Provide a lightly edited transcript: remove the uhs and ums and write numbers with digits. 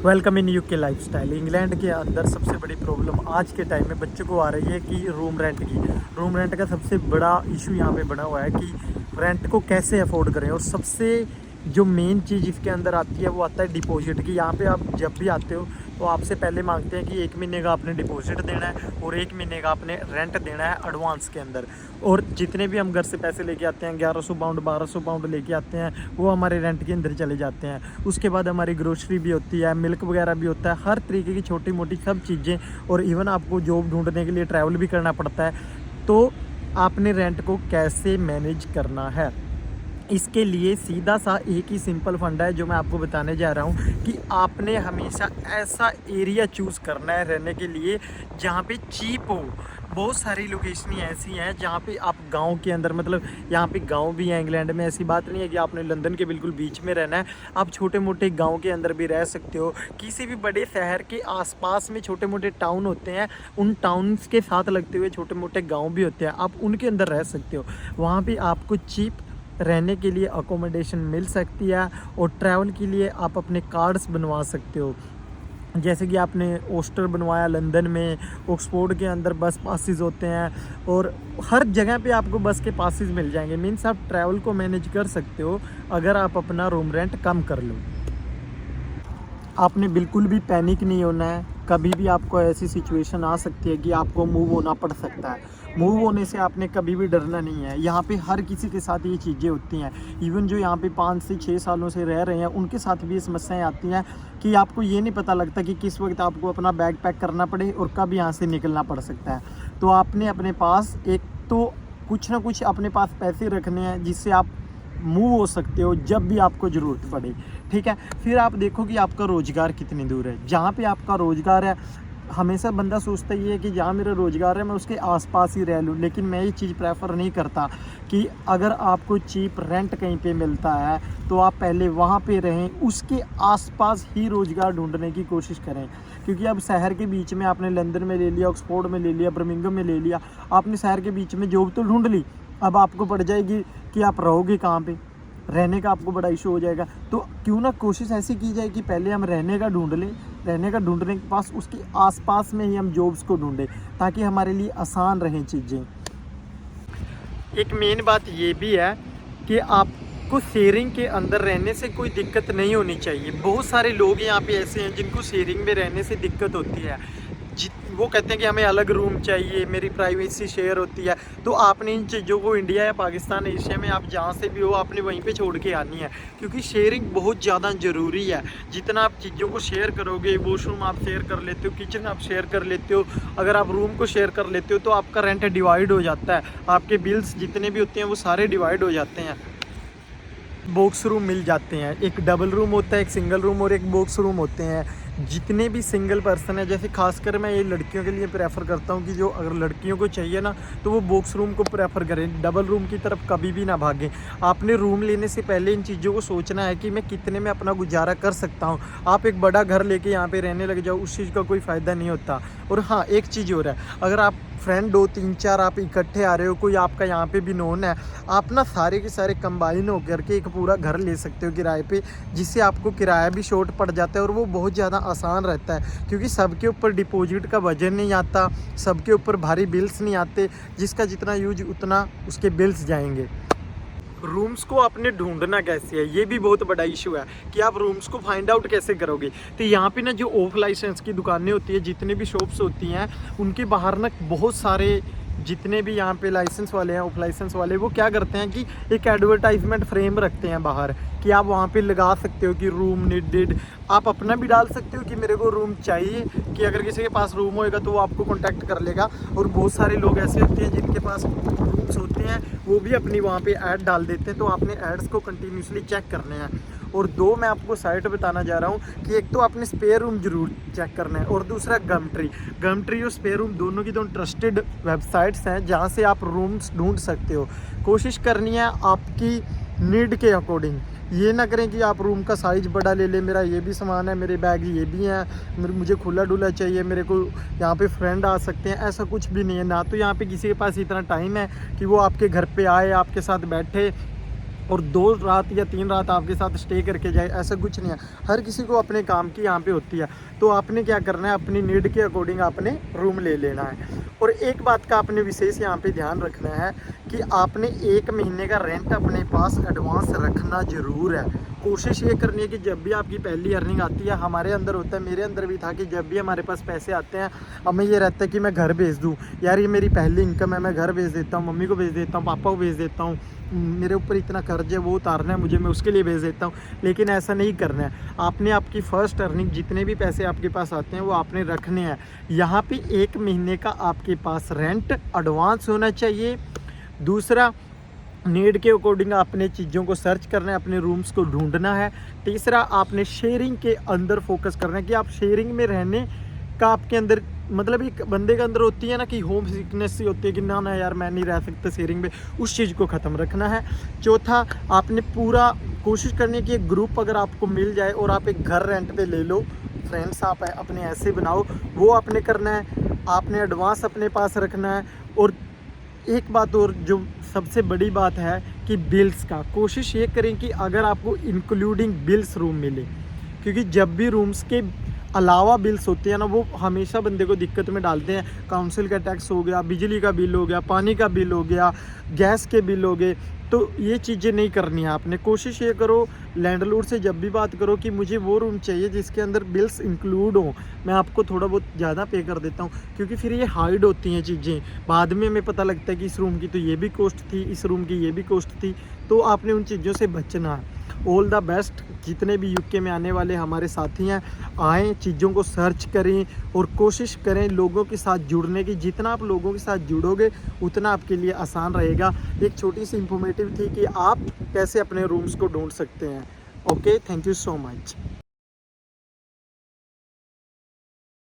Welcome in UK lifestyle. England के अंदर सबसे बड़ी प्रॉब्लम आज के टाइम में बच्चों को आ रही है कि रूम रेंट का सबसे बड़ा इशू यहाँ पे बना हुआ है कि रेंट को कैसे अफोर्ड करें। और सबसे जो मेन चीज़ इसके अंदर आती है वो आता है डिपॉजिट की। यहाँ पे आप जब भी आते हो तो आपसे पहले मांगते हैं कि 1 महीने का आपने डिपॉजिट देना है और 1 महीने का आपने रेंट देना है एडवांस के अंदर। और जितने भी हम घर से पैसे लेके आते हैं 1100 पाउंड 1200 पाउंड लेके आते हैं वो हमारे रेंट के अंदर चले जाते हैं। उसके बाद हमारी ग्रोसरी भी होती है, मिल्क वगैरह भी होता है, हर तरीके की छोटी मोटी सब चीज़ें। और इवन आपको जॉब ढूंढने के लिए ट्रैवल भी करना पड़ता है। तो आपने रेंट को कैसे मैनेज करना है, इसके लिए सीधा सा एक ही सिंपल फंडा है जो मैं आपको बताने जा रहा हूँ कि आपने हमेशा ऐसा एरिया चूज़ करना है रहने के लिए जहाँ पे चीप हो। बहुत सारी लोकेशन ऐसी हैं जहाँ पे आप गांव के अंदर, मतलब यहाँ पे गांव भी है इंग्लैंड में। ऐसी बात नहीं है कि आपने लंदन के बिल्कुल बीच में रहना है, आप छोटे मोटे गांव के अंदर भी रह सकते हो। किसी भी बड़े शहर के आसपास में छोटे मोटे टाउन होते हैं, उन टाउन्स के साथ लगते हुए छोटे मोटे गाँव भी होते हैं, आप उनके अंदर रह सकते हो। वहाँ पर आपको चीप रहने के लिए अकोमोडेशन मिल सकती है और ट्रैवल के लिए आप अपने कार्ड्स बनवा सकते हो। जैसे कि आपने ओस्टर बनवाया लंदन में, ऑक्सफोर्ड के अंदर बस पासिस होते हैं और हर जगह पे आपको बस के पासिस मिल जाएंगे। मीन्स आप ट्रैवल को मैनेज कर सकते हो अगर आप अपना रूम रेंट कम कर लो। आपने बिल्कुल भी पैनिक नहीं होना है। कभी भी आपको ऐसी सिचुएशन आ सकती है कि आपको मूव होना पड़ सकता है। मूव होने से आपने कभी भी डरना नहीं है। यहाँ पे हर किसी के साथ ये चीज़ें होती हैं। इवन जो यहाँ पे 5 से 6 सालों से रह रहे हैं उनके साथ भी ये समस्याएं आती हैं कि आपको ये नहीं पता लगता कि किस वक्त आपको अपना बैग पैक करना पड़े और कब यहाँ से निकलना पड़ सकता है। तो आपने अपने पास एक तो कुछ ना कुछ अपने पास पैसे रखने हैं जिससे आप मूव हो सकते हो जब भी आपको ज़रूरत पड़े। ठीक है, फिर आप देखो कि आपका रोज़गार कितनी दूर है। जहाँ पे आपका रोज़गार है, हमेशा बंदा सोचता ही है कि जहाँ मेरा रोज़गार है मैं उसके आसपास ही रह लूँ, लेकिन मैं ये चीज़ प्रेफर नहीं करता कि अगर आपको चीप रेंट कहीं पे मिलता है तो आप पहले वहाँ पे रहें, उसके आसपास ही रोज़गार ढूंढने की कोशिश करें। क्योंकि अब शहर के बीच में आपने लंदन में ले लिया, ऑक्सफोर्ड में ले लिया, बर्मिंघम में ले लिया, आपने शहर के बीच में जॉब तो ढूंढ ली, अब आपको पड़ जाएगी कि आप रहोगे कहाँ पे, रहने का आपको बड़ा इशू हो जाएगा। तो क्यों ना कोशिश ऐसी की जाए कि पहले हम रहने का ढूंढ लें, रहने का ढूंढने के पास उसके आसपास में ही हम जॉब्स को ढूंढें ताकि हमारे लिए आसान रहें चीज़ें। एक मेन बात ये भी है कि आपको शेयरिंग के अंदर रहने से कोई दिक्कत नहीं होनी चाहिए। बहुत सारे लोग यहाँ पे ऐसे हैं जिनको शेयरिंग में रहने से दिक्कत होती है। वो कहते हैं कि हमें अलग रूम चाहिए, मेरी प्राइवेसी शेयर होती है। तो आपने इन चीज़ों को इंडिया या पाकिस्तान एशिया में आप जहाँ से भी हो आपने वहीं पे छोड़ के आनी है, क्योंकि शेयरिंग बहुत ज़्यादा ज़रूरी है। जितना आप चीज़ों को शेयर करोगे, वॉशरूम आप शेयर कर लेते हो, किचन आप शेयर कर लेते हो, अगर आप रूम को शेयर कर लेते हो तो आपका रेंट डिवाइड हो जाता है, आपके बिल्स जितने भी होते हैं वो सारे डिवाइड हो जाते हैं। बॉक्स रूम मिल जाते हैं, एक डबल रूम होता है, एक सिंगल रूम और एक बॉक्स रूम होते हैं। जितने भी सिंगल पर्सन है, जैसे खासकर मैं ये लड़कियों के लिए प्रेफर करता हूँ कि जो अगर लड़कियों को चाहिए ना तो वो बॉक्स रूम को प्रेफर करें, डबल रूम की तरफ कभी भी ना भागें। आपने रूम लेने से पहले इन चीज़ों को सोचना है कि मैं कितने में अपना गुजारा कर सकता हूँ। आप एक बड़ा घर लेके यहाँ पे रहने लग जाओ, उस चीज़ का कोई फ़ायदा नहीं होता। और हाँ, एक चीज़ हो रहा है, अगर आप फ्रेंड 2 3 4 आप इकट्ठे आ रहे हो, कोई आपका यहाँ पे भी नोन है, आप ना सारे के सारे कंबाइन होकर के एक पूरा घर ले सकते हो किराए पे, जिससे आपको किराया भी शॉर्ट पड़ जाता है और वो बहुत ज़्यादा आसान रहता है। क्योंकि सबके ऊपर डिपॉजिट का वजन नहीं आता, सबके ऊपर भारी बिल्स नहीं आते, जिसका जितना यूज उतना उसके बिल्स जाएंगे। रूम्स को आपने ढूंढना कैसे है, ये भी बहुत बड़ा इशू है कि आप रूम्स को फाइंड आउट कैसे करोगे। तो यहाँ पे ना जो ऑफ लाइसेंस की दुकानें होती है, जितने भी शॉप्स होती हैं, उनके बाहर ना बहुत सारे जितने भी यहाँ पे लाइसेंस वाले हैं, ऑफ लाइसेंस वाले, वो क्या करते हैं कि एक एडवर्टाइजमेंट फ्रेम रखते हैं बाहर कि आप वहाँ पे लगा सकते हो कि रूम नीडेड। आप अपना भी डाल सकते हो कि मेरे को रूम चाहिए, कि अगर किसी के पास रूम होएगा तो वो आपको कांटेक्ट कर लेगा। और बहुत सारे लोग ऐसे होते हैं जिनके पास रूम्स होते हैं, वो भी अपनी वहाँ पे ऐड डाल देते हैं। तो आपने एड्स को कंटिन्यूसली चेक करने हैं। और 2 मैं आपको साइट बताना जा रहा हूँ कि एक तो आपने स्पेयर रूम जरूर चेक करना है और दूसरा गमट्री और स्पेयर रूम दोनों की ट्रस्टेड वेबसाइट्स हैं जहाँ से आप रूम्स ढूंढ सकते हो। कोशिश करनी है आपकी नीड के अकॉर्डिंग। ये ना करें कि आप रूम का साइज़ बड़ा ले लें, मेरा ये भी सामान है, मेरे बैग ये भी हैं, मुझे खुला डुला चाहिए, मेरे को यहाँ पे फ्रेंड आ सकते हैं, ऐसा कुछ भी नहीं है। ना तो यहाँ पे किसी के पास इतना टाइम है कि वो आपके घर पे आए, आपके साथ बैठे और 2 रात या 3 रात आपके साथ स्टे करके जाए, ऐसा कुछ नहीं है। हर किसी को अपने काम की यहाँ पे होती है। तो आपने क्या करना है, अपनी नीड के अकॉर्डिंग आपने रूम ले लेना है। और एक बात का आपने विशेष यहाँ पे ध्यान रखना है कि आपने 1 महीने का रेंट अपने पास एडवांस रखना ज़रूर है। कोशिश ये करनी है कि जब भी आपकी पहली अर्निंग आती है, हमारे अंदर होता है, मेरे अंदर भी था कि जब भी हमारे पास पैसे आते हैं, हमें ये रहता है कि मैं घर भेज दूँ, यार ये मेरी पहली इनकम है, मैं घर भेज देता हूँ, मम्मी को भेज देता हूँ, पापा को भेज देता हूँ, मेरे ऊपर इतना कर्ज है वो उतारना है मुझे, मैं उसके लिए भेज देता हूँ। लेकिन ऐसा नहीं करना है। आपने आपकी फ़र्स्ट अर्निंग, जितने भी पैसे आपके पास आते हैं वो आपने रखने हैं। यहाँ पे 1 महीने का आपके पास रेंट एडवांस होना चाहिए। दूसरा, नीड के अकॉर्डिंग आपने चीज़ों को सर्च करना है, अपने रूम्स को ढूंढना है। तीसरा, आपने शेयरिंग के अंदर फोकस करना है कि आप शेयरिंग में रहने का आपके अंदर, मतलब एक बंदे के अंदर होती है ना कि होम सिकनेस सी होती है कि ना यार मैं नहीं रह सकता शेयरिंग में, उस चीज़ को ख़त्म रखना है। चौथा, आपने पूरा कोशिश करनी है कि एक ग्रुप अगर आपको मिल जाए और आप एक घर रेंट पे ले लो, फ्रेंड्स आप अपने ऐसे बनाओ, वो आपने करना है। आपने एडवांस अपने पास रखना है। और एक बात और जो सबसे बड़ी बात है कि बिल्स का कोशिश ये करें कि अगर आपको इंक्लूडिंग बिल्स रूम मिले, क्योंकि जब भी रूम्स के अलावा बिल्स होते हैं ना, वो हमेशा बंदे को दिक्कत में डालते हैं। काउंसिल का टैक्स हो गया, बिजली का बिल हो गया, पानी का बिल हो गया, गैस के बिल हो गए, तो ये चीज़ें नहीं करनी है आपने। कोशिश ये करो, लैंडलॉर्ड से जब भी बात करो कि मुझे वो रूम चाहिए जिसके अंदर बिल्स इंक्लूड हो, मैं आपको थोड़ा बहुत ज़्यादा पे कर देता हूँ, क्योंकि फिर ये हाइड होती हैं चीज़ें। बाद में हमें पता लगता है कि इस रूम की तो ये भी कॉस्ट थी, इस रूम की ये भी कॉस्ट थी। तो आपने उन चीज़ों से बचना है। All the best. जितने भी यूके में आने वाले हमारे साथी हैं, आएँ, चीज़ों को सर्च करें और कोशिश करें लोगों के साथ जुड़ने की। जितना आप लोगों के साथ जुड़ोगे उतना आपके लिए आसान रहेगा। एक छोटी सी इंफॉर्मेटिव थी कि आप कैसे अपने रूम्स को ढूंढ सकते हैं। Okay, thank you so much.